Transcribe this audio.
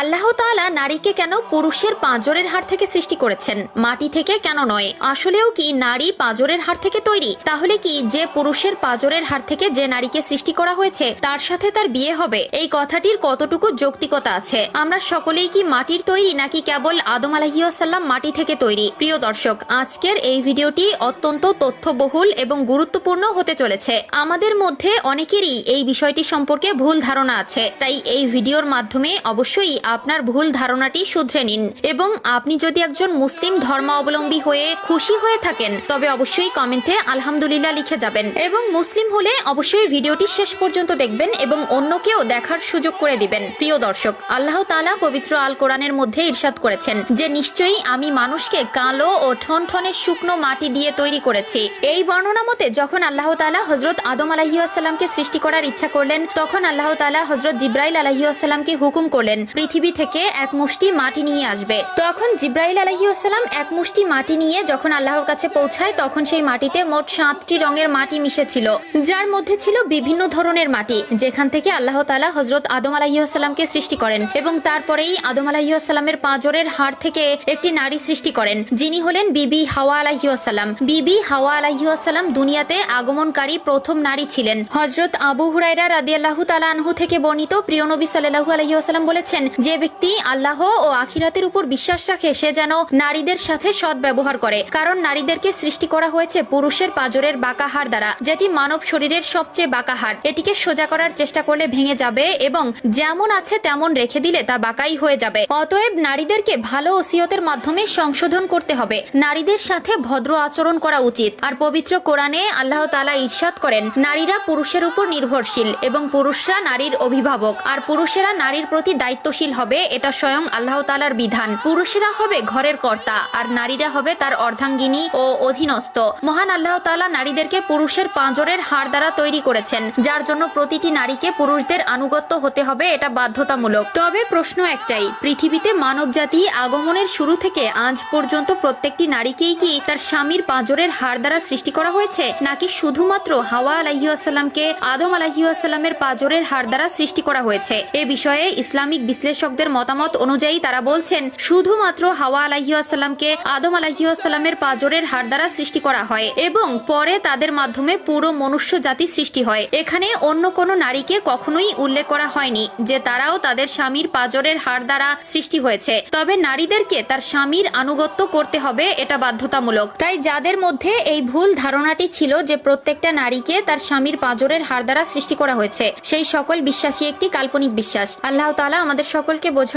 আল্লাহ তাআলা নারীকে কেন পুরুষের পাঁজরের হাড় থেকে সৃষ্টি করেছেন, মাটি থেকে কেন নয়? আসলেও কি নারী পাঁজরের হাড় থেকে তৈরি? তাহলে কি যে পুরুষের পাঁজরের হাড় থেকে যে নারীকে সৃষ্টি করা হয়েছে তার সাথে তার বিয়ে হবে? এই কথাটির কতটুকু যৌক্তিকতা আছে? আমরা সকলেই কি মাটির তৈরি, নাকি কেবল আদম আলাইহিস সালাম মাটি থেকে তৈরি? প্রিয় দর্শক, আজকের এই ভিডিওটি অত্যন্ত তথ্যবহুল এবং গুরুত্বপূর্ণ হতে চলেছে। আমাদের মধ্যে অনেকেরই এই বিষয়টি সম্পর্কে ভুল ধারণা আছে, তাই এই ভিডিওর মাধ্যমে অবশ্যই আপনার ভুল ধারণাটি শুধরে নিন। এবং আপনি যদি একজন মুসলিম ধর্মাবলম্বী হয়ে খুশি হয়ে থাকেন তবে অবশ্যই কমেন্টে আলহামদুলিল্লাহ লিখে যাবেন, এবং মুসলিম হলে অবশ্যই ভিডিওটি শেষ পর্যন্ত দেখবেন এবং অন্যকেও দেখার সুযোগ করে দিবেন। প্রিয় দর্শক, আল্লাহ তাআলা পবিত্র আল কোরআনের মধ্যে ইরশাদ করেছেন যে নিশ্চয়ই আমি মানুষকে কালো ও ঠনঠনে শুকনো মাটি দিয়ে তৈরি করেছি। এই বর্ণনা মতে যখন আল্লাহ তাআলা হযরত আদম আলাইহিস সালামকে সৃষ্টি করার ইচ্ছা করলেন, তখন আল্লাহ তাআলা হযরত জিবরাইল আলাইহিস সালামকে হুকুম করলেন পৃথিবী থেকে এক মুষ্টি মাটি নিয়ে আসবে। তখন জিবরাইল আলাইহিস সালাম এক মুষ্টি মাটি নিয়ে যখন আল্লাহর কাছে পৌঁছায়, তখন সেই মাটিতে মোট 7টি রঙের মাটি মিশেছিল, যার মধ্যে ছিল বিভিন্ন ধরনের মাটি, যেখান থেকে আল্লাহ তাআলা হযরত আদম আলাইহিস সালামকে সৃষ্টি করেন। এবং তারপরেই আদম আলাইহিস সালামের পাঁজরের হাড় থেকে একটি নারী সৃষ্টি করেন, যিনি হলেন বিবি হাওয়া আলাইহিস সালাম। বিবি হাওয়া আলাইহিস সালাম দুনিয়াতে আগমনকারী প্রথম নারী ছিলেন। হযরত আবু হুরায়রা রাদিয়াল্লাহু তাআলা আনহু থেকে বর্ণিত, প্রিয় নবী সাল্লাল্লাহু আলাইহি ওয়াসাল্লাম বলেছেন, যে ব্যক্তি আল্লাহ ও আখিরাতের উপর বিশ্বাস রাখে সে যেন নারীদের সাথে সৎ ব্যবহার করে, কারণ নারীদেরকে সৃষ্টি করা হয়েছে পুরুষের পাঁজরের বাঁকা হাড় দ্বারা, যেটি মানব শরীরের সবচেয়ে বাঁকা হাড়। এটিকে সোজা করার চেষ্টা করলে ভেঙে যাবে এবং যেমন আছে তেমন রেখে দিলে তা বাঁকাই হয়ে যাবে। অতএব নারীদেরকে ভালো ওসিয়তের মাধ্যমে সংশোধন করতে হবে, নারীদের সাথে ভদ্র আচরণ করা উচিত। আর পবিত্র কোরআনে আল্লাহ তাআলা ইরশাদ করেন, নারীরা পুরুষের উপর নির্ভরশীল এবং পুরুষরা নারীর অভিভাবক, আর পুরুষেরা নারীর প্রতি দায়িত্বশীল হবে। এটা স্বয়ং আল্লাহ তাআলার বিধান। পুরুষেরা হবে ঘরের কর্তা আর নারীরা হবে তার অর্ধাঙ্গিনী ও অধীনস্থ। মহান আল্লাহ তাআলা নারীদেরকে পুরুষের পাঁজরের হাড় দ্বারা তৈরি করেছেন, যার জন্য প্রতিটি নারীকে পুরুষদের আনুগত্য হতে হবে, এটা বাধ্যতামূলক। তবে প্রশ্ন একটাই, পৃথিবীতে মানব জাতি আগমনের শুরু থেকে আজ পর্যন্ত প্রত্যেকটি নারীকেই কি তার স্বামীর পাঁজরের হাড় দ্বারা সৃষ্টি করা হয়েছে, নাকি শুধুমাত্র হাওয়া আলাইহিস সালামকে আদম আলাইহিস সালামের পাঁজরের হাড় দ্বারা সৃষ্টি করা হয়েছে? এ বিষয়ে ইসলামিক বিশ্লেষকদের মতামত অনুযায়ী তারা বলছেন শুধুমাত্র হাওয়া আলাইহিস সালামকে আদম আলাইহিস সালামের পাঁজরের হাড় দ্বারা সৃষ্টি করা হয় এবং পরে তাদের মাধ্যমে পুরো মনুষ্য জাতি সৃষ্টি হয়। এখানে অন্য কোনো নারীকে কখনোই উল্লেখ করা হয়নি যে তারাও তাদের স্বামীর পাঁজরের হাড় দ্বারা সৃষ্টি হয়েছে। তবে নারীদেরকে তার স্বামীর আনুগত্য করতে হবে, এটা বাধ্যতামূলক। তাই যাদের মধ্যে এই ভুল ধারণাটি ছিল যে প্রত্যেকটা নারীকে তার স্বামীর পাঁজরের হাড় দ্বারা সৃষ্টি করা হয়েছে, সেই সকল বিশ্বাসী একটি কাল্পনিক বিশ্বাস। আল্লাহ তাআলা আমাদের সকলকে বোঝার